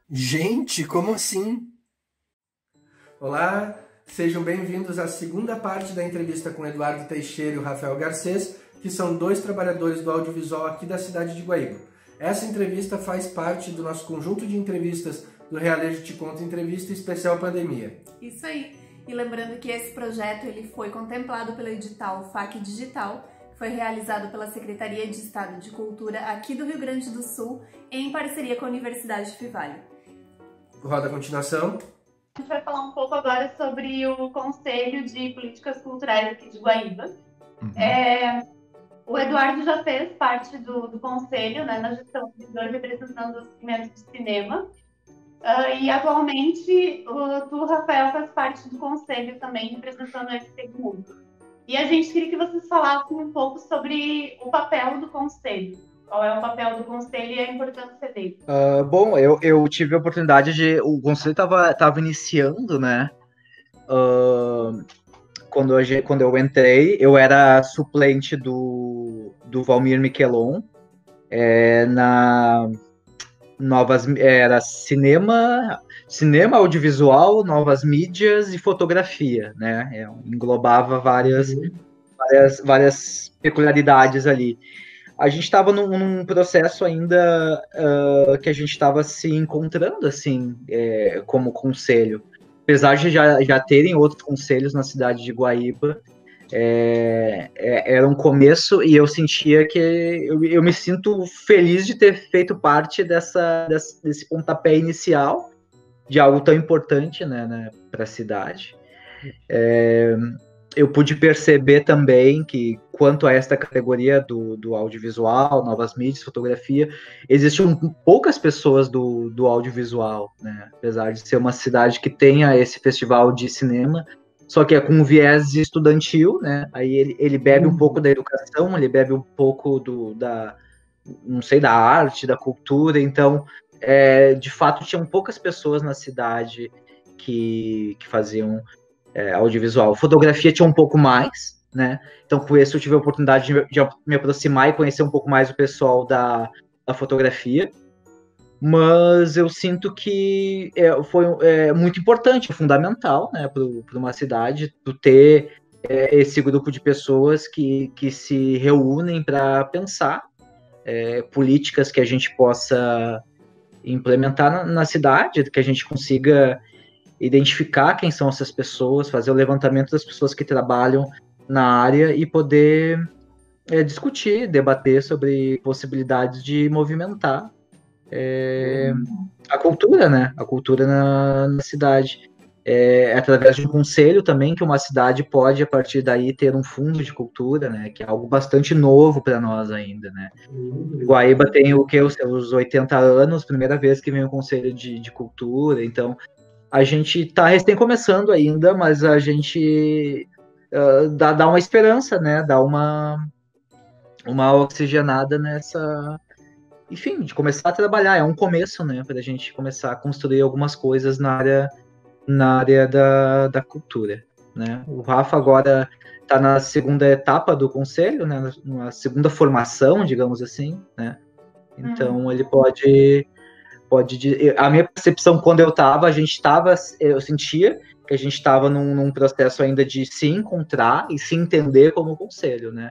Gente, como assim? Olá, sejam bem-vindos à segunda parte da entrevista com Eduardo Teixeira e o Rafael Garcês, que são dois trabalhadores do audiovisual aqui da cidade de Guaíba. Essa entrevista faz parte do nosso conjunto de entrevistas do Realejo Te Conta Entrevista Especial Pandemia. Isso aí. E lembrando que esse projeto ele foi contemplado pelo edital FAC Digital, que foi realizado pela Secretaria de Estado de Cultura aqui do Rio Grande do Sul, em parceria com a Universidade de Fivale. Roda a continuação. A gente vai falar um pouco agora sobre o Conselho de Políticas Culturais aqui de Guaíba. O Eduardo já fez parte do Conselho, né, na gestão anterior, representando os segmentos de cinema. E atualmente, tu, Rafael, faz parte do Conselho também, representando esse segmento. E a gente queria que vocês falassem um pouco sobre o papel do Conselho. Qual é o papel do Conselho e a importância dele? Bom, eu tive a oportunidade de... O Conselho estava iniciando, né? Quando eu entrei, eu era suplente do Valmir Miquelon, era cinema, audiovisual, novas mídias e fotografia, né? Englobava várias peculiaridades ali. A gente estava num processo ainda que a gente estava se encontrando, assim, como conselho. Apesar de já terem outros conselhos na cidade de Guaíba, era um começo e eu sentia que eu me sinto feliz de ter feito parte desse pontapé inicial de algo tão importante, né, para a cidade. Eu pude perceber também que, quanto a esta categoria do audiovisual, novas mídias, fotografia, existiam poucas pessoas do audiovisual, né? Apesar de ser uma cidade que tenha esse festival de cinema, só que é com um viés estudantil, né? Aí ele bebe um pouco da educação, ele bebe um pouco não sei, da arte, da cultura. Então, de fato, tinham poucas pessoas na cidade que faziam audiovisual. Fotografia tinha um pouco mais, né? Então, com isso, eu tive a oportunidade de me aproximar e conhecer um pouco mais o pessoal da fotografia. Mas eu sinto que foi muito importante, fundamental, né, para uma cidade, ter esse grupo de pessoas que se reúnem para pensar políticas que a gente possa implementar na cidade, que a gente consiga identificar quem são essas pessoas, fazer o levantamento das pessoas que trabalham na área e poder discutir, debater sobre possibilidades de movimentar a cultura, né? A cultura na cidade. Através de um conselho também, que uma cidade pode, a partir daí, ter um fundo de cultura, né? Que é algo bastante novo para nós ainda, né? Guaíba tem o quê? Os seus 80 anos, primeira vez que vem o conselho de cultura, então a gente está recém começando ainda, mas a gente dá uma esperança, né? Dá uma oxigenada nessa... Enfim, de começar a trabalhar. É um começo, né? Para a gente começar a construir algumas coisas na área da cultura, né? O Rafa agora está na segunda etapa do conselho, né? Na segunda formação, digamos assim, né? Então ele pode... A minha percepção quando eu sentia que a gente estava num processo ainda de se encontrar e se entender como conselho, né?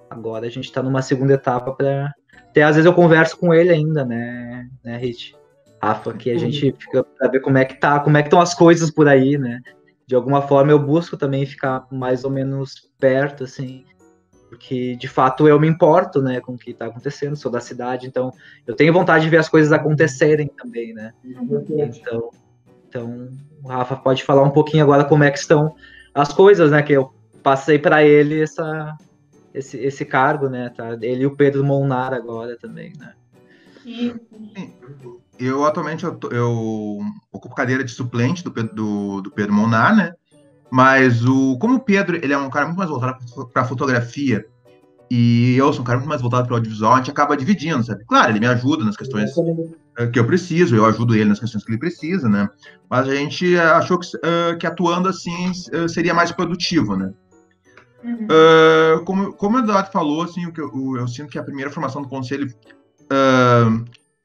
Agora a gente está numa segunda etapa para... Até às vezes eu converso com ele ainda, né, Rich? Rafa, que a gente fica para ver como é que estão as coisas por aí, né? De alguma forma eu busco também ficar mais ou menos perto, assim, porque de fato eu me importo, né, com o que está acontecendo, sou da cidade, então eu tenho vontade de ver as coisas acontecerem também, né? Então o Rafa pode falar um pouquinho agora como é que estão as coisas, né, que eu passei para ele esse cargo, né, tá? Ele e o Pedro Molnar agora também, né? Sim. Eu atualmente eu ocupo cadeira de suplente do Pedro Molnar, né? Mas como o Pedro, ele é um cara muito mais voltado para fotografia e eu sou um cara muito mais voltado para o audiovisual, a gente acaba dividindo, sabe? Claro, ele me ajuda nas questões que eu preciso, eu ajudo ele nas questões que ele precisa, né? Mas a gente achou que atuando assim seria mais produtivo, né? Como o Eduardo falou, assim, eu sinto que a primeira formação do conselho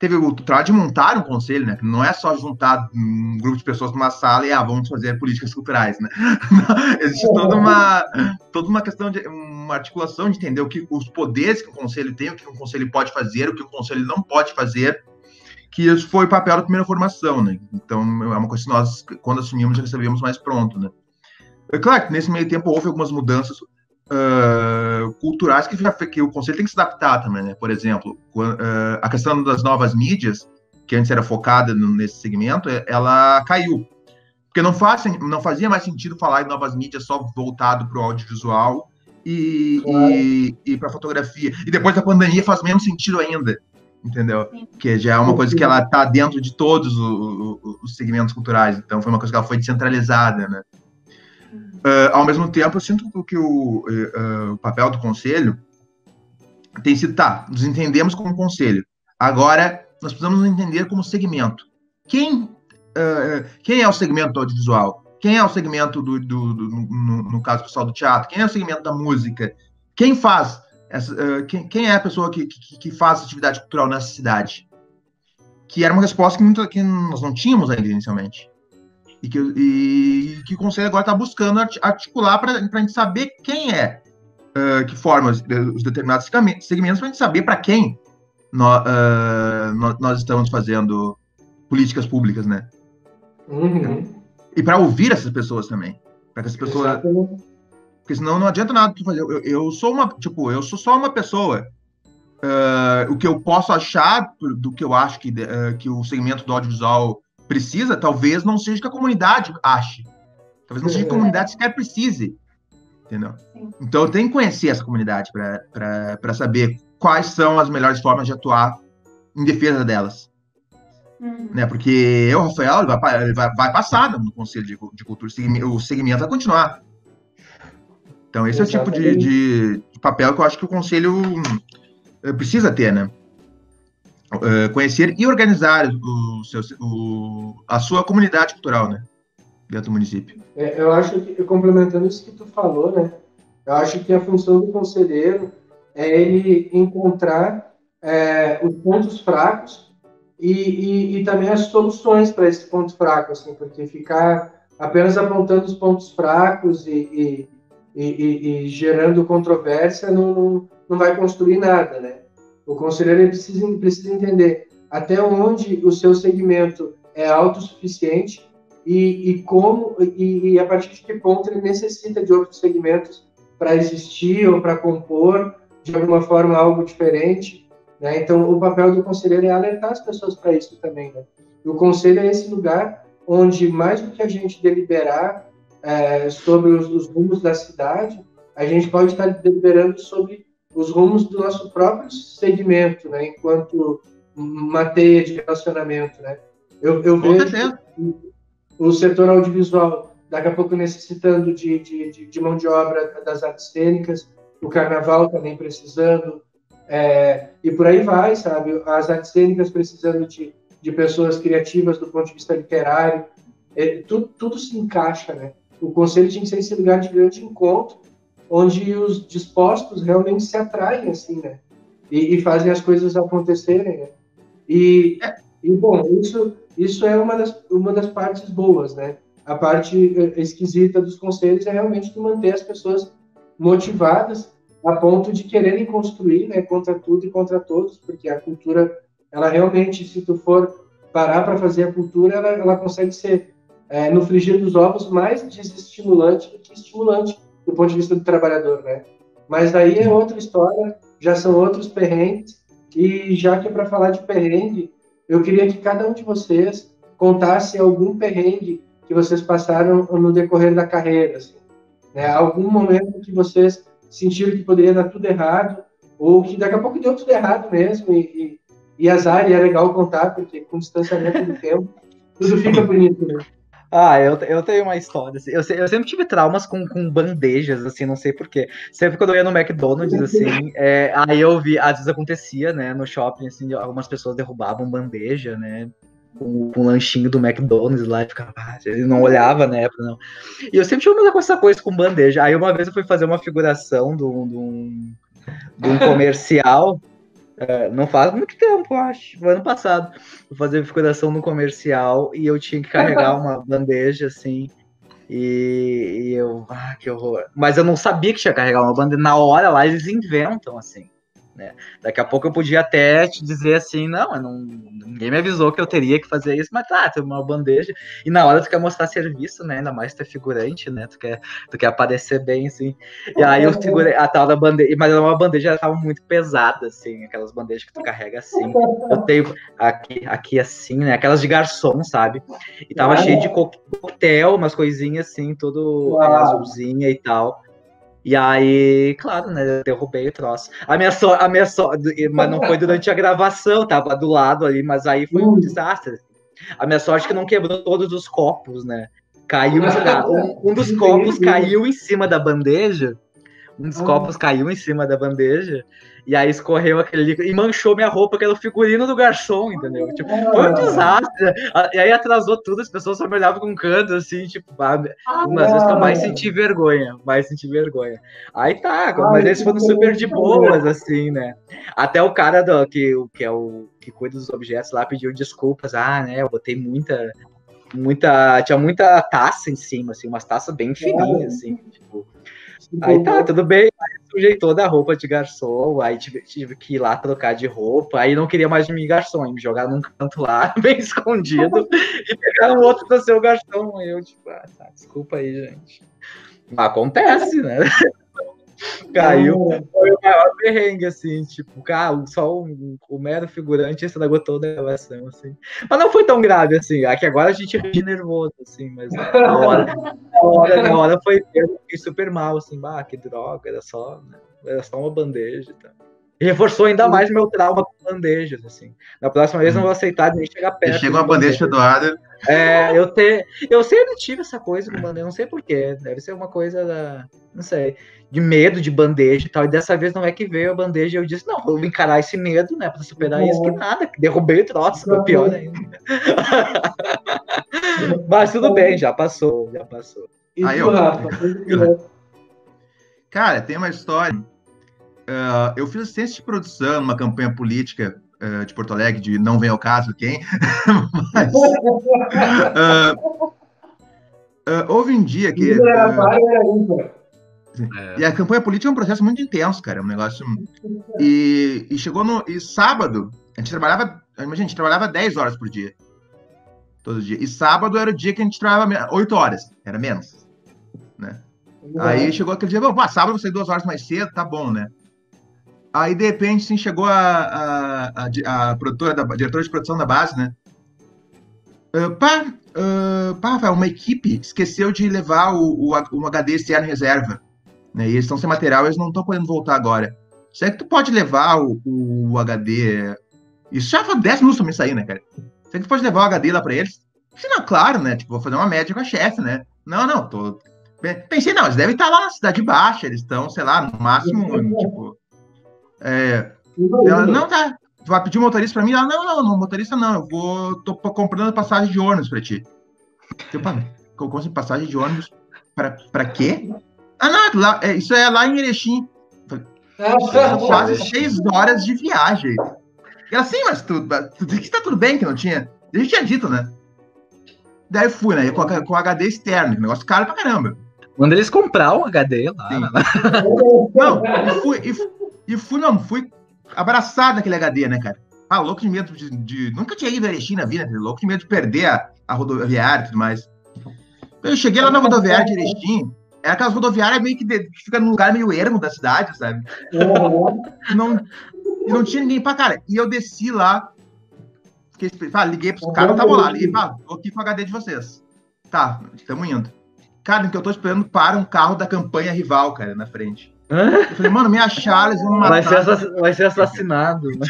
teve o trabalho de montar um conselho, né? Que não é só juntar um grupo de pessoas numa sala e vamos fazer políticas culturais, né? Existe toda uma questão de uma articulação de entender os poderes que o conselho tem, o que o conselho pode fazer, o que o conselho não pode fazer, que isso foi o papel da primeira formação, né? Então, é uma coisa que nós, quando assumimos, já recebemos mais pronto, né? É claro que nesse meio tempo houve algumas mudanças culturais que o conselho tem que se adaptar também, né? Por exemplo, a questão das novas mídias, que antes era focada nesse segmento, ela caiu. Porque não fazia mais sentido falar em novas mídias só voltado para o audiovisual e para a fotografia. E depois da pandemia faz menos sentido ainda, entendeu? Que já é uma coisa que ela está dentro de todos os segmentos culturais. Então foi uma coisa que ela foi descentralizada, né? Ao mesmo tempo, eu sinto que o papel do conselho tem sido, nos entendemos como conselho. Agora, nós precisamos nos entender como segmento. Quem é o segmento do audiovisual? Quem é o segmento, no caso pessoal do teatro? Quem é o segmento da música? Quem faz? Quem é a pessoa que faz atividade cultural nessa cidade? Que era uma resposta que nós não tínhamos ainda inicialmente. E que o Conselho agora está buscando articular para a gente saber quem que forma os determinados segmentos, para a gente saber para quem nós estamos fazendo políticas públicas, né? Uhum. E para ouvir essas pessoas também. Para que as pessoas... Exatamente. Porque senão não adianta nada tu fazer. Eu sou só uma pessoa. O que eu posso achar do que eu acho que o segmento do audiovisual precisa, talvez não seja que a comunidade ache. Talvez não seja que a comunidade sequer precise. Entendeu? Então eu tenho que conhecer essa comunidade para saber quais são as melhores formas de atuar em defesa delas. Né? Porque o Rafael ele vai passar no Conselho de Cultura, o segmento vai continuar. Então esse é o tipo de papel que eu acho que o Conselho precisa ter, né? Conhecer e organizar a sua comunidade cultural, né? Dentro do município. Eu acho que, complementando isso que tu falou, né? Eu acho que a função do conselheiro é ele encontrar os pontos fracos e também as soluções para esses pontos fracos, assim, porque ficar apenas apontando os pontos fracos e gerando controvérsia não vai construir nada, né? O conselheiro precisa entender até onde o seu segmento é autossuficiente e a partir de que ponto ele necessita de outros segmentos para existir ou para compor de alguma forma algo diferente, né? Então, o papel do conselheiro é alertar as pessoas para isso também, né? E o conselho é esse lugar onde, mais do que a gente deliberar sobre os rumos da cidade, a gente pode estar deliberando sobre os rumos do nosso próprio segmento, né? Enquanto uma teia de relacionamento, né? Eu vejo o setor audiovisual daqui a pouco necessitando de mão de obra das artes cênicas, o carnaval também precisando, e por aí vai, sabe? As artes cênicas precisando de pessoas criativas do ponto de vista literário, tudo se encaixa, né? O conselho tinha que ser esse lugar de grande encontro, onde os dispostos realmente se atraem, assim, né? E fazem as coisas acontecerem, né? Bom, isso é uma das partes boas, né? A parte esquisita dos conselhos é realmente manter as pessoas motivadas a ponto de quererem construir, né, contra tudo e contra todos, porque a cultura, ela realmente, se tu for parar para fazer a cultura, ela consegue ser, no frigir dos ovos, mais desestimulante do que estimulante do ponto de vista do trabalhador, né? Mas aí é outra história, já são outros perrengues, e já que é para falar de perrengue, eu queria que cada um de vocês contasse algum perrengue que vocês passaram no decorrer da carreira, assim, né? Algum momento que vocês sentiram que poderia dar tudo errado, ou que daqui a pouco deu tudo errado mesmo, e azar, e é legal contar, porque com distanciamento do tempo, tudo fica bonito, né? Eu tenho uma história, assim, eu sempre tive traumas com bandejas, assim, não sei porquê. Sempre quando eu ia no McDonald's, assim, aí eu vi, às vezes acontecia, né, no shopping, assim, algumas pessoas derrubavam bandeja, né, com o lanchinho do McDonald's lá, e ficava, ele não olhava na época, não. E eu sempre tive com essa coisa com bandeja. Aí uma vez eu fui fazer uma figuração de um comercial, Não faz muito tempo, eu acho. Foi ano passado. Eu fazia figuração no comercial e eu tinha que carregar uma bandeja, assim. E eu... Ah, que horror. Mas eu não sabia que tinha que carregar uma bandeja. Na hora lá, eles inventam, assim. Né? Daqui a pouco eu podia até te dizer assim, ninguém me avisou que eu teria que fazer isso, mas tem uma bandeja, e na hora tu quer mostrar serviço, né, ainda mais tu é figurante, né, tu quer aparecer bem, assim, e aí eu segurei a tal da bandeja, mas uma bandeja já tava muito pesada, assim, aquelas bandejas que tu carrega assim, eu tenho aqui assim, né, aquelas de garçom, sabe, e tava cheio de coquetel, umas coisinhas assim, tudo azulzinha e tal. E aí, claro, né, eu derrubei o troço. A minha sorte, mas não foi durante a gravação, tava do lado ali, mas aí foi um desastre. A minha sorte é que não quebrou todos os copos, né? Caiu, um dos copos caiu em cima da bandeja, e aí escorreu aquele líquido e manchou minha roupa, que era o figurino do garçom, entendeu? Tipo, foi um desastre. E aí atrasou tudo, as pessoas só me olhavam com um canto, assim, tipo, uma das vezes que eu mais senti vergonha. Aí tá, mas eles foram super de boas, assim, né? Até o cara que cuida dos objetos lá pediu desculpas. Né, eu botei tinha muita taça em cima, assim, umas taças bem fininhas, assim, tipo. Aí tá, tudo bem. Aí sujei toda a roupa de garçom, aí tive que ir lá trocar de roupa, aí não queria mais de mim garçom, aí me jogaram num canto lá, bem escondido, e pegaram outro pra ser o garçom. Aí eu, tipo, tá, desculpa aí, gente. Acontece, né? Caiu, foi o maior perrengue, assim, tipo, só o mero figurante estragou toda a gravação, assim. Mas não foi tão grave, assim, aqui agora a gente ri nervoso, assim, mas na hora foi, eu fiquei super mal, assim, que droga, era só uma bandeja, tá? E reforçou ainda mais meu trauma com bandejas, assim. Na próxima vez não vou aceitar nem chegar perto. Chega uma bandeja do Adam. Eu sempre tive essa coisa com bandeja, não sei porquê, deve ser uma coisa não sei, de medo de bandeja e tal, e dessa vez não é que veio a bandeja, e eu disse, não, vou encarar esse medo, né, pra superar isso, que nada, que derrubei o troço, foi pior ainda. Mas tudo bem, já passou. Aí cara, tem uma história, eu fiz assistência de produção numa campanha política de Porto Alegre, de não vem ao caso quem, mas houve um dia que... E a campanha política é um processo muito intenso, cara, é um negócio... E chegou e sábado, a gente trabalhava 10 horas por dia, todo dia, e sábado era o dia que a gente trabalhava 8 horas, era menos, né? Aí chegou aquele dia, sábado eu vou sair 2 horas mais cedo, tá bom, né? Aí, de repente, sim, chegou a diretora de produção da base, né? Rafael, uma equipe esqueceu de levar um HD externo em reserva, né? E eles estão sem material, eles não estão podendo voltar agora. Será que tu pode levar o HD? Isso já foi 10 minutos pra mim sair, né, cara? Será que tu pode levar o HD lá pra eles? Não, claro, né? Tipo, vou fazer uma média com a chefe, né? Não, pensei, não, eles devem estar lá na Cidade Baixa, eles estão, sei lá, no máximo, tipo... Ela, não, tá. Tu vai pedir um motorista pra mim? Ela, não, motorista não. Tô comprando passagem de ônibus pra ti. Como assim, passagem de ônibus? Pra quê? Não, isso é lá em Erechim. São quase 6 horas de viagem. Ela, sim, mas tá tudo bem que não tinha. A gente tinha dito, né? Daí fui, né? Com HD externo, negócio caro pra caramba. Manda eles comprar um HD lá. Fui abraçado naquele HD, né, cara? Louco de medo de... Nunca tinha ido a Erechim na vida, né? Louco de medo de perder a rodoviária e tudo mais. Eu cheguei lá na rodoviária de Erechim, era aquelas rodoviárias meio que fica num lugar meio ermo da cidade, sabe? E não tinha ninguém pra cara. E eu desci lá, liguei pros caras, não estavam lá. Liguei, tô aqui com o HD de vocês. Tá, estamos indo. Cara, no que eu tô esperando, para um carro da campanha rival, cara, na frente. Eu falei, mano, me acharam, eles vão me matar. Vai ser assassinado. Né?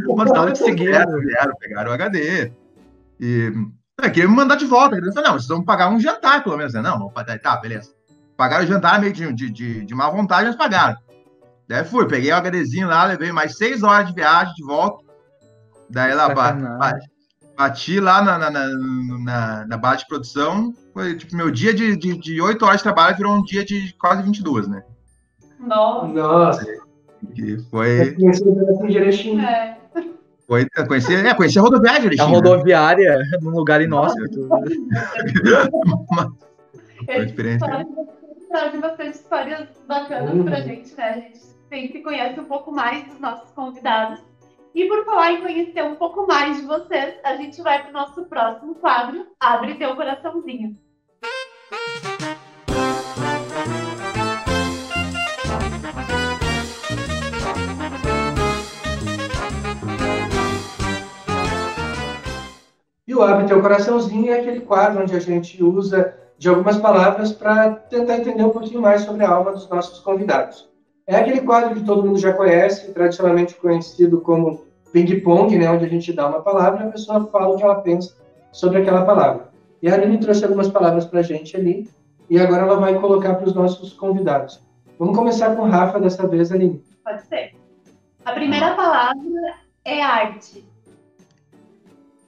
Mano, tava te seguindo. Pegaram o HD. E queriam me mandar de volta. Eu falei, não, vocês vão pagar um jantar, pelo menos. Não, vamos pagar. Tá, beleza. Pagaram o jantar meio de má vontade, mas pagaram. Daí fui, peguei o HDzinho lá, levei mais 6 horas de viagem de volta. Daí lá, bati lá na base de produção. Foi tipo, meu dia de 8 horas de trabalho virou um dia de quase 22, né? Nossa. Que foi. Em Erechim. Conheci a rodoviária de Erechim. A rodoviária, num lugar inóspito. Foi experiência. Traz bastante histórias bacanas pra gente, né? A gente sempre conhece um pouco mais dos nossos convidados. E por falar em conhecer um pouco mais de vocês, a gente vai pro nosso próximo quadro, Abre Teu Coraçãozinho. E o Abre Teu Coraçãozinho é aquele quadro onde a gente usa de algumas palavras para tentar entender um pouquinho mais sobre a alma dos nossos convidados. É aquele quadro que todo mundo já conhece, tradicionalmente conhecido como ping-pong, né, onde a gente dá uma palavra e a pessoa fala o que ela pensa sobre aquela palavra. E a Aline trouxe algumas palavras para a gente ali, e agora ela vai colocar para os nossos convidados. Vamos começar com o Rafa dessa vez, Aline. Pode ser. A primeira palavra é arte.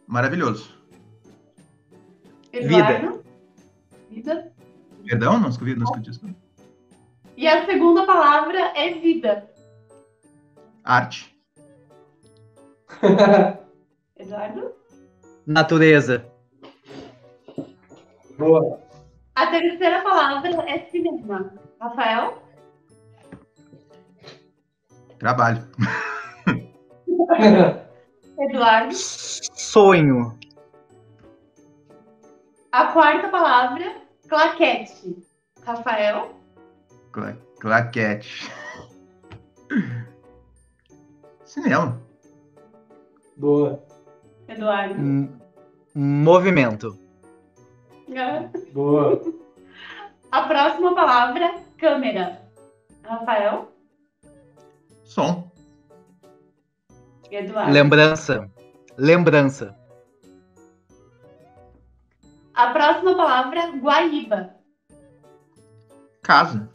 Maravilhoso. Eduardo? Vida. Perdão? Não escrevi isso. E a segunda palavra é vida. Arte. Eduardo? Natureza. Boa. A terceira palavra é cinema. Rafael? Trabalho. Eduardo? Sonho. A quarta palavra, claquete. Rafael? Claquete. Cinema. Boa. Eduardo? Movimento. Boa. A próxima palavra, câmera. Rafael? Som. Eduardo? Lembrança. A próxima palavra, Guaíba. Casa.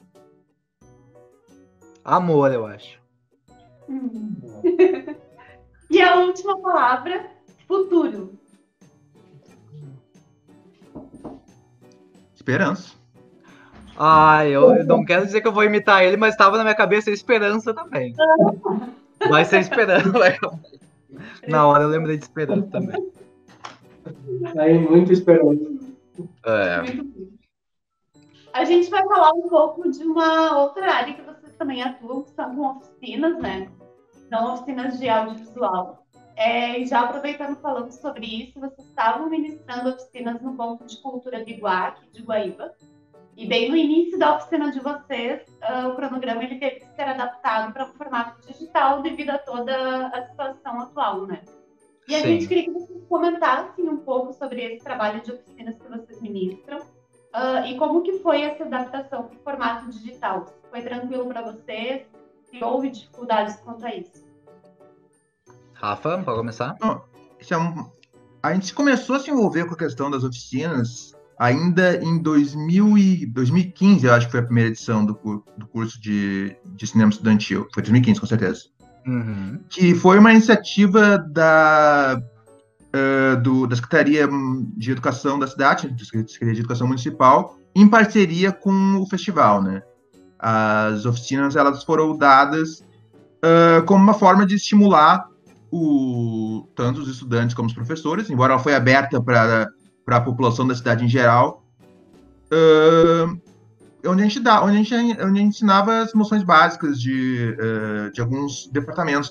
Amor, eu acho. E a última palavra, futuro. Esperança. Eu não quero dizer que eu vou imitar ele, mas estava na minha cabeça esperança também. Vai ser esperança. Na hora eu lembrei de esperança também. Aí, muito esperança. Muito bem. A gente vai falar um pouco de uma outra área que vocês também atuam, que são com oficinas, né? Não oficinas de audiovisual. E já aproveitando falando sobre isso, vocês estavam ministrando oficinas no Ponto de Cultura Biguá, aqui de Guaíba. E bem no início da oficina de vocês, o cronograma ele teve que ser adaptado para um formato digital devido a toda a situação atual, né? E a gente queria que vocês comentassem um pouco sobre esse trabalho de oficinas que vocês ministram e como que foi essa adaptação para o formato digital. Foi tranquilo para vocês? Se houve dificuldades quanto a isso? Rafa, pode começar? A gente começou a se envolver com a questão das oficinas ainda em 2015, eu acho que foi a primeira edição do curso de cinema estudantil. Foi 2015, com certeza. Uhum. Que foi uma iniciativa da Secretaria de Educação da cidade, da Secretaria de Educação Municipal, em parceria com o festival, né? As oficinas elas foram dadas como uma forma de estimular tanto os estudantes como os professores, embora ela foi aberta para a população da cidade em geral, onde a gente ensinava as noções básicas de alguns departamentos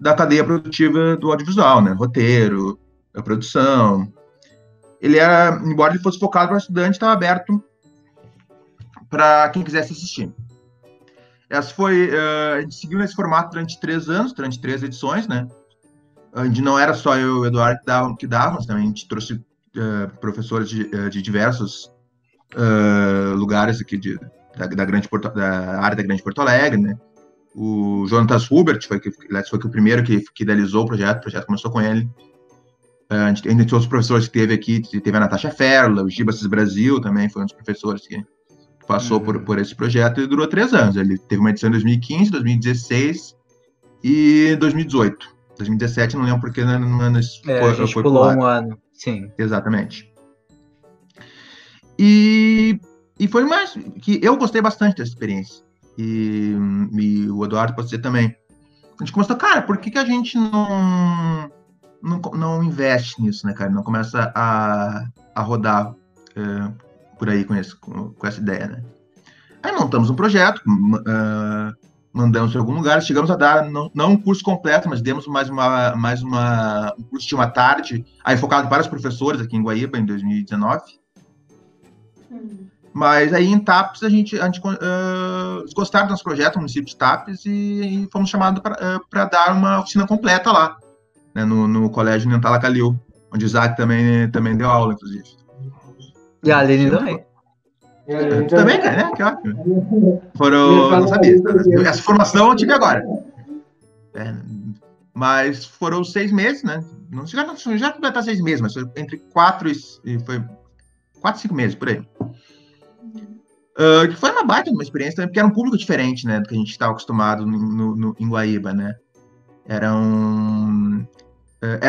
da cadeia produtiva do audiovisual, né? Roteiro, a produção. Embora ele fosse focado para o estudante, estava aberto para quem quisesse assistir. A gente seguiu nesse formato durante 3 anos, durante 3 edições, né? Onde não era só eu e o Eduardo que davam, também a gente trouxe professores de diversos lugares aqui da área da Grande Porto Alegre, né? O Jonatas Hubert foi o primeiro que idealizou o projeto começou com ele. A gente ainda tem outros professores que teve aqui, teve a Natasha Ferla, o Gibas Brasil também foi um dos professores que passou por esse projeto e durou 3 anos. Ele teve uma edição em 2015, 2016 e 2018. 2017, não lembro porque a gente pulou um ano. Sim. Exatamente. E foi mais que eu gostei bastante dessa experiência. e o Eduardo pode dizer também. A gente começou, cara, por que a gente não investe nisso, né, cara? Não começa a rodar por aí com essa ideia, né? Aí montamos um projeto, mandamos para algum lugar, chegamos a dar, não um curso completo, mas demos um curso de uma tarde, aí focado para os professores aqui em Guaíba, em 2019. Mas aí em TAPES, eles gostaram do nosso projeto, o município de TAPES, e fomos chamados para dar uma oficina completa lá, né, no Colégio Nentala Calil, onde o Isaac também deu aula, inclusive. E a Aline também. Também, cara, né? Que ótimo. Não sabia. Essa formação eu tive agora. Mas foram 6 meses, né? Não já completar 6 meses, mas foi entre 4 e foi 4, 5 meses, por aí. Que foi uma baita uma experiência também, porque era um público diferente, né? Do que a gente estava acostumado em Guaíba, né? Era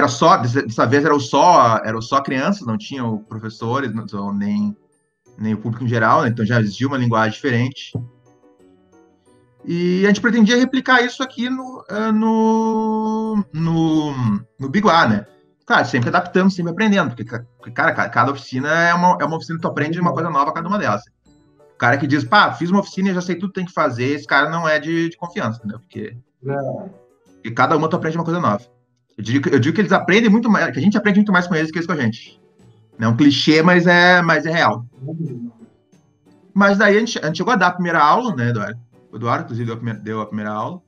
só, dessa vez eram só crianças, não tinham professores, nem o público em geral, né? Então já existia uma linguagem diferente. E a gente pretendia replicar isso aqui no Biguá, né? Claro, sempre adaptando, sempre aprendendo, porque, cara, cada oficina é uma oficina que tu aprende uma coisa nova a cada uma delas. O cara que diz, fiz uma oficina e já sei tudo que tem que fazer, esse cara não é de confiança, entendeu? Porque cada uma tu aprende uma coisa nova. Eu digo que eles aprendem muito mais, que a gente aprende muito mais com eles que eles com a gente. É um clichê, mas é real. Mas daí a gente chegou a dar a primeira aula, né, Eduardo? O Eduardo, inclusive, deu a primeira aula.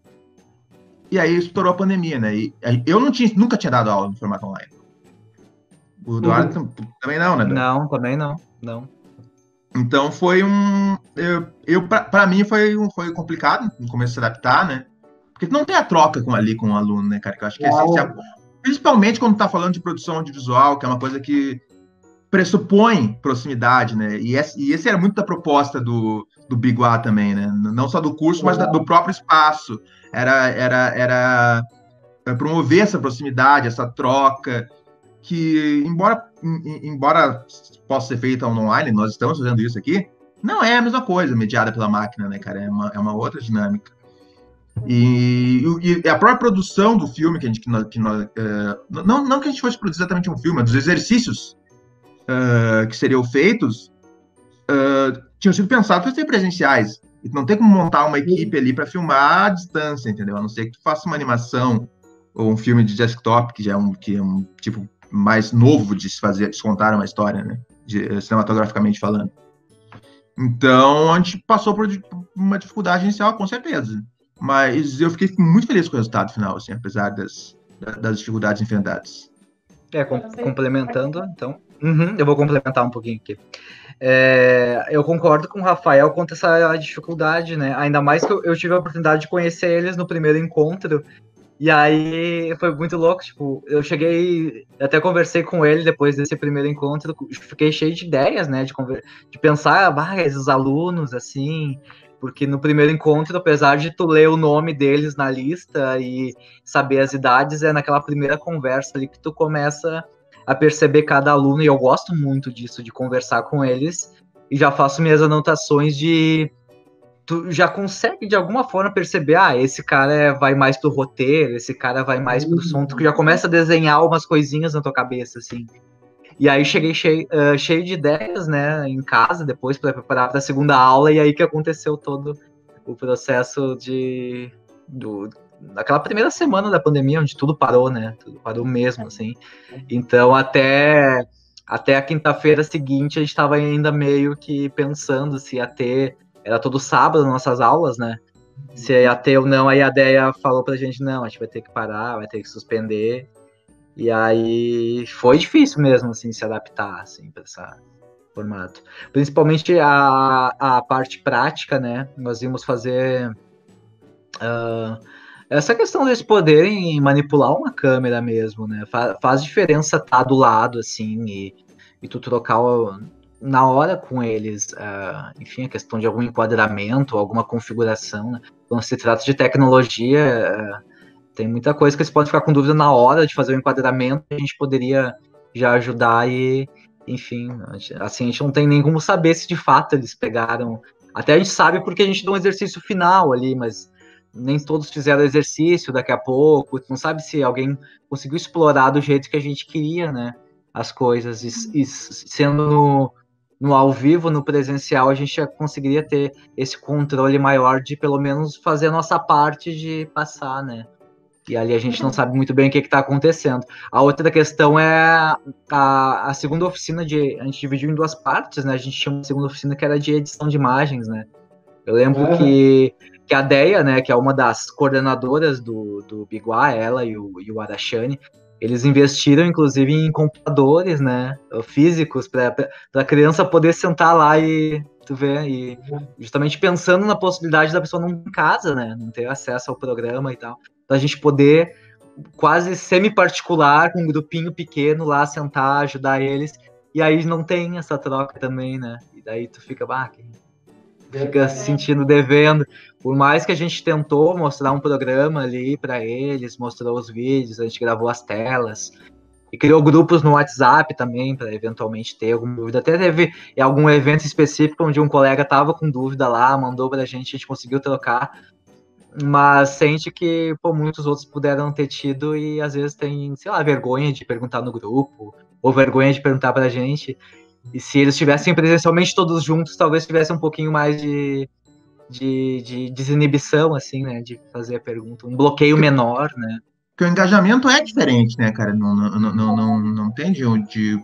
E aí estourou a pandemia, né? E eu nunca tinha dado aula no formato online. O Eduardo também não, né, Eduardo? Não, também não. Então foi para mim foi complicado no começo de se adaptar, né? Porque tu não tem a troca com o aluno, né, cara? Que eu acho que é essencial. Principalmente quando tá falando de produção audiovisual, que é uma coisa que pressupõe proximidade, né? E esse era muito da proposta do Biguá também, né? Não só do curso, mas do próprio espaço. Era promover essa proximidade, essa troca, que embora possa ser feita online, nós estamos fazendo isso aqui, não é a mesma coisa mediada pela máquina, né, cara? É uma outra dinâmica. E a própria produção do filme não que a gente fosse produzir exatamente um filme, mas dos exercícios que seriam feitos tinham sido pensados para ser presenciais. E não tem como montar uma equipe ali para filmar à distância, entendeu? A não ser que tu faça uma animação ou um filme de desktop, que é um tipo mais novo de se contar uma história, né? Cinematograficamente falando. Então, a gente passou por uma dificuldade inicial, com certeza. Mas eu fiquei muito feliz com o resultado final, assim, apesar das dificuldades enfrentadas. Complementando, então. Eu vou complementar um pouquinho aqui. Eu concordo com o Rafael quanto a essa dificuldade, né? Ainda mais que eu tive a oportunidade de conhecer eles no primeiro encontro. E aí foi muito louco, tipo, eu cheguei, até conversei com ele depois desse primeiro encontro, fiquei cheio de ideias, né, de pensar, esses alunos, assim, porque no primeiro encontro, apesar de tu ler o nome deles na lista e saber as idades, é naquela primeira conversa ali que tu começa a perceber cada aluno, e eu gosto muito disso, de conversar com eles, e já faço minhas anotações tu já consegue de alguma forma perceber, esse cara vai mais pro roteiro, esse cara vai mais pro som, tu já começa a desenhar umas coisinhas na tua cabeça, assim. E aí cheguei cheio de ideias, né, em casa, depois para preparar para a segunda aula, e aí que aconteceu todo o processo naquela primeira semana da pandemia, onde tudo parou, né, tudo parou mesmo, assim. Então, até a quinta-feira seguinte, a gente estava ainda meio que pensando se ia ter. Era todo sábado nossas aulas, né? Se ia ter ou não, aí a Deia falou pra gente, não, a gente vai ter que parar, vai ter que suspender. E aí foi difícil mesmo, assim, se adaptar, assim, pra esse formato. Principalmente a parte prática, né? Nós íamos fazer essa questão deles poderem manipular uma câmera mesmo, né? Faz diferença estar do lado, assim, e tu trocar na hora com eles, enfim, a questão de algum enquadramento, alguma configuração, né? Quando se trata de tecnologia, tem muita coisa que eles podem ficar com dúvida na hora de fazer o enquadramento, a gente poderia já ajudar e, enfim, assim, a gente não tem nem como saber se de fato eles pegaram Até a gente sabe porque a gente dá um exercício final ali, mas nem todos fizeram exercício daqui a pouco. Tu não sabe se alguém conseguiu explorar do jeito que a gente queria, né? As coisas. E sendo no ao vivo, no presencial, a gente já conseguiria ter esse controle maior de pelo menos fazer a nossa parte de passar, né? E ali a gente não sabe muito bem o que está acontecendo. A outra questão é a segunda oficina, a gente dividiu em 2 partes, né? A gente tinha uma segunda oficina que era de edição de imagens, né? Eu lembro que a Deia, né, que é uma das coordenadoras do Biguá, ela e o Arachane, eles investiram, inclusive, em computadores, né, físicos, para a criança poder sentar lá e, tu vê, e justamente pensando na possibilidade da pessoa não ir em casa, né, não ter acesso ao programa e tal, da gente poder, quase semi-particular, com um grupinho pequeno lá, sentar, ajudar eles, e aí não tem essa troca também, né, e daí tu fica, fica se sentindo devendo. Por mais que a gente tentou mostrar um programa ali para eles, mostrou os vídeos, a gente gravou as telas e criou grupos no WhatsApp também para eventualmente ter alguma dúvida. Até teve algum evento específico onde um colega tava com dúvida lá, mandou pra gente, a gente conseguiu trocar, mas sente que muitos outros puderam ter tido e às vezes tem, sei lá, vergonha de perguntar no grupo ou vergonha de perguntar pra gente. E se eles estivessem presencialmente todos juntos, talvez tivesse um pouquinho mais de desinibição, assim, né? De fazer a pergunta. Um bloqueio menor, né? Porque o engajamento é diferente, né, cara? Não tem de onde...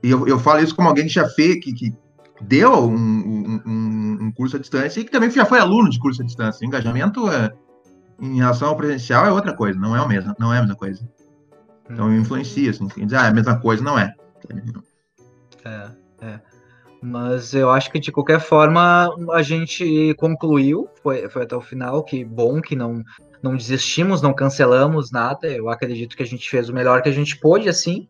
eu falo isso como alguém que já fez, que deu um curso à distância e que também já foi aluno de curso à distância. O engajamento em relação ao presencial é outra coisa, não é a mesma coisa. Então influencia, assim, dizer, é a mesma coisa, não é. Mas eu acho que de qualquer forma a gente concluiu, foi até o final, que bom que não desistimos, não cancelamos nada. Eu acredito que a gente fez o melhor que a gente pôde, assim,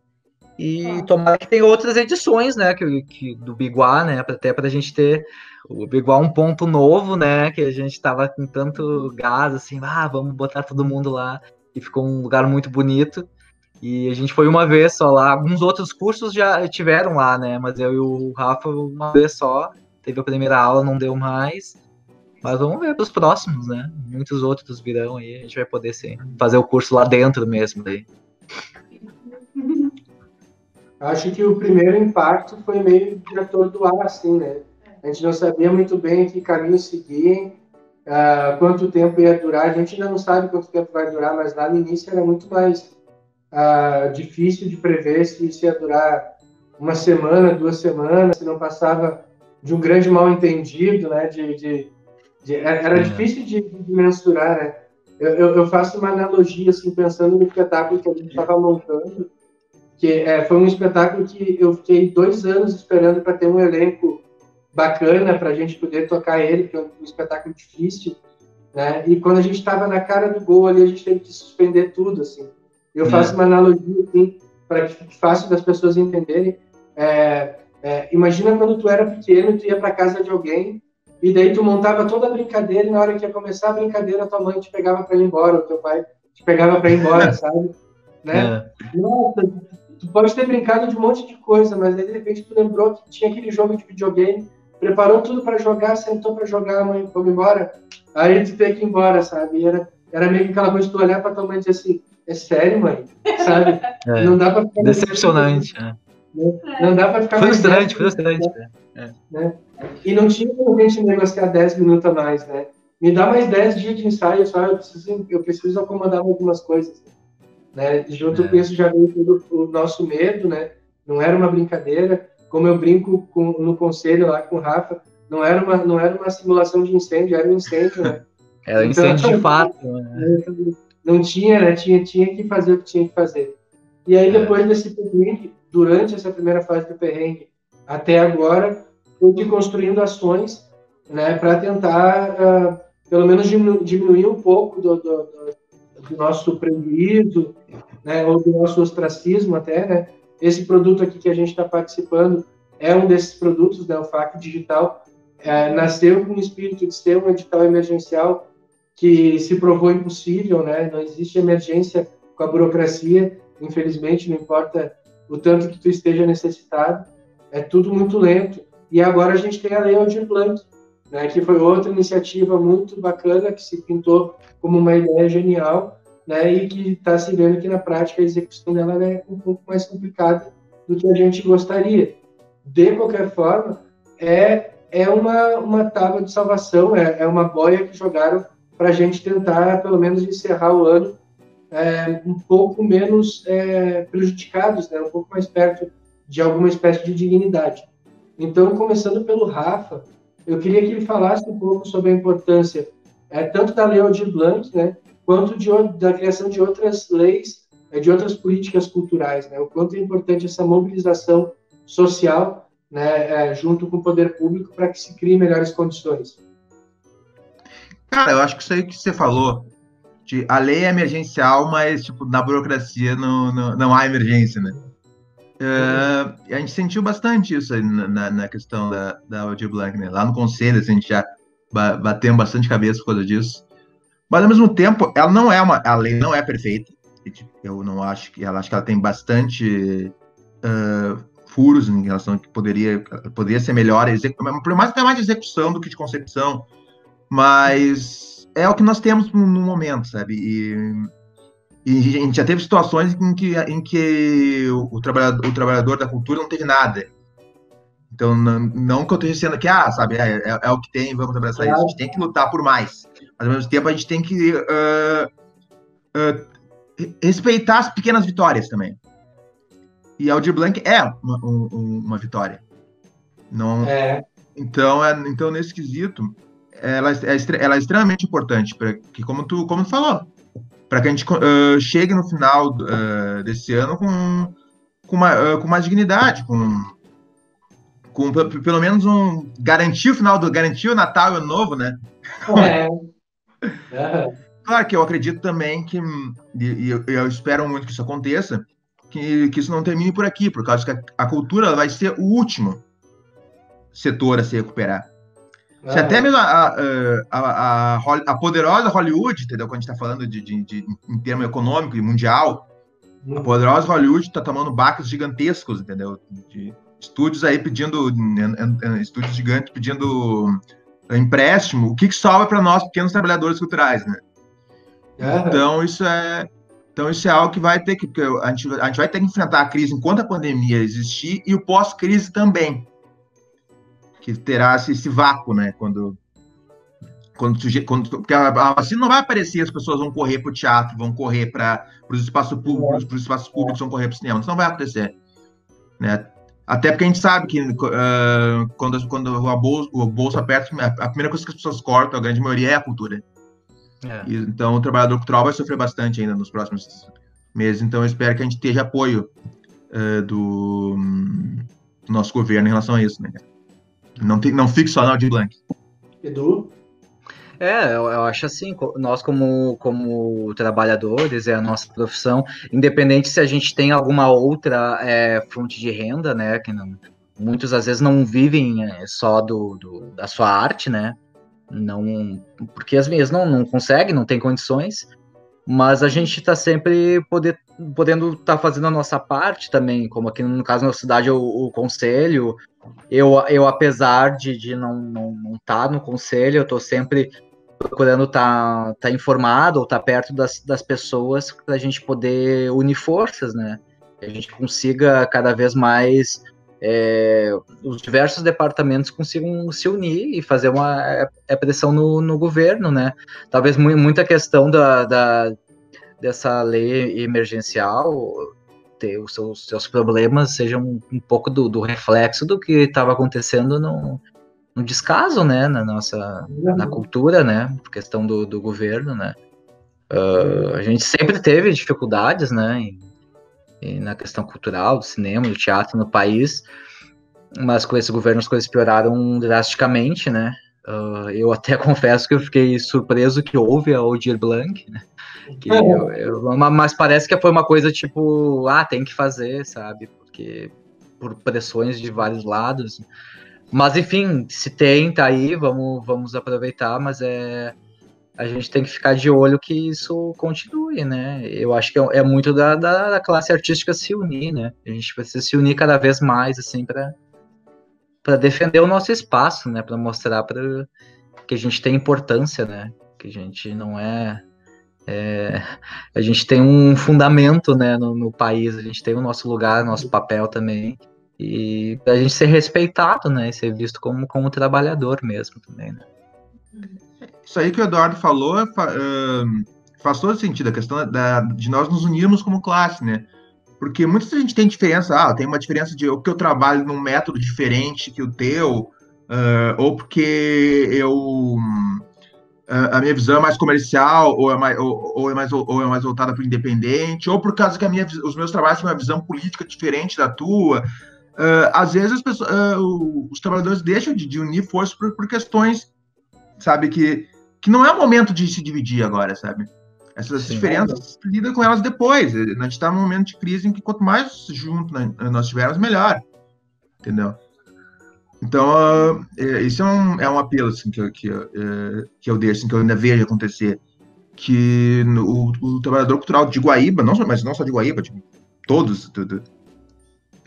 e tomara que tenha outras edições, né, que do Biguá, né, até pra gente ter o Biguá um ponto novo, né, que a gente tava com tanto gás, assim, vamos botar todo mundo lá, e ficou um lugar muito bonito. E a gente foi uma vez só lá. Alguns outros cursos já tiveram lá, né? Mas eu e o Rafa uma vez só. Teve a primeira aula, não deu mais. Mas vamos ver pros próximos, né? Muitos outros virão aí. A gente vai poder sim fazer o curso lá dentro mesmo daí. Acho que o primeiro impacto foi meio de atordoar, assim, né? A gente não sabia muito bem que caminho seguir, quanto tempo ia durar. A gente ainda não sabe quanto tempo vai durar, mas lá no início era muito mais difícil de prever se isso ia durar 1 semana, 2 semanas, se não passava de um grande mal-entendido, né? Era difícil de mensurar, né? Eu faço uma analogia, assim, pensando no espetáculo que a gente estava montando, que foi um espetáculo que eu fiquei 2 anos esperando para ter um elenco bacana para a gente poder tocar ele, porque é um espetáculo difícil, né? E quando a gente estava na cara do gol ali, a gente teve que suspender tudo, assim. Eu faço uma analogia, assim, para que fique fácil das pessoas entenderem. Imagina quando tu era pequeno, tu ia para casa de alguém, e daí tu montava toda a brincadeira, e na hora que ia começar a brincadeira, tua mãe te pegava para ir embora, ou teu pai te pegava para ir embora, sabe? Né? Nossa, tu pode ter brincado de um monte de coisa, mas aí de repente tu lembrou que tinha aquele jogo de videogame, preparou tudo para jogar, sentou para jogar, mãe, vamos embora, aí tu tem que ir embora, sabe? E era meio que aquela coisa de tu olhar para tua mãe e dizer assim, é sério, mãe? Sabe? Não dá pra ficar decepcionante, né? Não dá pra ficar frustrante. Né? E não tinha como a gente negociar 10 minutos a mais, né? Me dá mais 10 dias de ensaio, só eu preciso acomodar algumas coisas, né? Junto com isso já veio todo o nosso medo, né? Não era uma brincadeira, como eu brinco no conselho lá com o Rafa, não era uma simulação de incêndio, era um incêndio, né? Era um incêndio de fato, né? Não tinha, né? Tinha que fazer o que tinha que fazer. E aí, depois desse perrengue, durante essa primeira fase do perrengue, até agora, eu fui construindo ações, né, para tentar, pelo menos, diminuir um pouco do nosso prejuízo, né, ou do nosso ostracismo até, né. Esse produto aqui que a gente está participando é um desses produtos, né, o FAQ Digital, nasceu com o espírito de ser um edital emergencial que se provou impossível, né? Não existe emergência com a burocracia, infelizmente, não importa o tanto que tu esteja necessitado, é tudo muito lento. E agora a gente tem a Lei Aldir Blanc, né, que foi outra iniciativa muito bacana, que se pintou como uma ideia genial, né, e que está se vendo que na prática a execução dela é um pouco mais complicada do que a gente gostaria. De qualquer forma, é uma tábua de salvação, é uma boia que jogaram para a gente tentar, pelo menos, encerrar o ano um pouco menos prejudicados, né, um pouco mais perto de alguma espécie de dignidade. Então, começando pelo Rafa, eu queria que ele falasse um pouco sobre a importância tanto da Lei Aldir Blanc, né, quanto da criação de outras leis, de outras políticas culturais, né, o quanto é importante essa mobilização social, né, junto com o poder público para que se criem melhores condições. Cara, eu acho que isso aí que você falou, a lei é emergencial, mas tipo, na burocracia não há emergência, né? A gente sentiu bastante isso aí na questão da Aldir Blanc, né? Lá no Conselho, assim, a gente já bateu bastante cabeça por causa disso. Mas, ao mesmo tempo, ela não é a lei não é perfeita. Eu não acho que ela tem bastante furos em relação a que poderia ser melhor, por mais até mais de execução do que de concepção, mas é o que nós temos no momento, sabe? E a gente já teve situações em que o trabalhador da cultura não teve nada. Então, não que eu esteja dizendo que, sabe, é o que tem, vamos abraçar isso. A gente tem que lutar por mais. Mas, ao mesmo tempo, a gente tem que respeitar as pequenas vitórias também. E a Aldir Blanc é uma vitória. Não, então, nesse quesito, ela é extremamente importante, que, como tu falou, para que a gente chegue no final desse ano com uma dignidade, com pelo menos garantir o Natal e o Ano Novo, né? Claro que eu acredito também e eu espero muito que isso aconteça, que isso não termine por aqui, por causa que a cultura vai ser o último setor a se recuperar. Se até mesmo a poderosa Hollywood, entendeu? Quando a gente está falando em termo econômico e mundial, a poderosa Hollywood está tomando baques gigantescos, entendeu? De estúdios aí estúdios gigantes pedindo empréstimo. O que sobra para nós, pequenos trabalhadores culturais, né? Então, isso é algo que vai ter porque a gente vai ter que enfrentar a crise enquanto a pandemia existir e o pós-crise também, que terá esse vácuo, né? Porque a vacina não vai aparecer, as pessoas vão correr para o teatro, vão correr para os espaços públicos, vão correr para o cinema. Isso não vai acontecer, né? Até porque a gente sabe que quando o bolso aperta, a primeira coisa que as pessoas cortam, a grande maioria, é a cultura. Então, o trabalhador cultural vai sofrer bastante ainda nos próximos meses. Então, eu espero que a gente esteja apoio do nosso governo em relação a isso, né? Não fique só na Aldir Blanc. Edu? Eu acho assim, nós como trabalhadores, é a nossa profissão, independente se a gente tem alguma outra fonte de renda, né, que muitos às vezes não vivem só da sua arte, né, porque as minhas não conseguem, não tem condições, mas a gente está sempre podendo estar fazendo a nossa parte também, como aqui no caso na cidade o conselho, eu apesar de não estar no conselho, eu estou sempre procurando estar informado ou estar perto das pessoas para a gente poder unir forças, né? Que a gente consiga cada vez mais os diversos departamentos consigam se unir e fazer uma pressão no governo, né? Talvez muita questão dessa lei emergencial ter os seus problemas sejam um pouco do reflexo do que estava acontecendo no descaso, né, na cultura, né, questão do governo, né. A gente sempre teve dificuldades, né, na questão cultural, do cinema, do teatro no país, mas com esse governo as coisas pioraram drasticamente, né. Eu até confesso que eu fiquei surpreso que houve a Aldir Blanc, né, mas parece que foi uma coisa tipo, tem que fazer, sabe, porque por pressões de vários lados. Mas, enfim, se tem, tá aí, vamos aproveitar, mas a gente tem que ficar de olho que isso continue, né? Eu acho que é muito da classe artística se unir, né? A gente precisa se unir cada vez mais, assim, para defender o nosso espaço, né? Para mostrar que a gente tem importância, né? Que a gente não a gente tem um fundamento, né, no país, a gente tem o nosso lugar, nosso papel também, e a gente ser respeitado, né, e ser visto como trabalhador mesmo também, né. Isso aí que o Eduardo falou faz todo sentido, a questão de nós nos unirmos como classe, né? Porque muita gente tem diferença, tem uma diferença de que eu trabalho num método diferente que o teu, ou porque a minha visão é mais comercial, ou é mais voltada para o independente, ou por causa que os meus trabalhos têm uma visão política diferente da tua. Às vezes os trabalhadores deixam de unir forças por questões, sabe, que não é o momento de se dividir agora, sabe? Essas diferenças, lida com elas depois. A gente está num momento de crise em que quanto mais juntos nós estivermos, melhor. Entendeu? Então, isso é um apelo assim, que eu deixo, assim, que eu ainda vejo acontecer. Que o trabalhador cultural de Guaíba, mas não só de Guaíba, de todos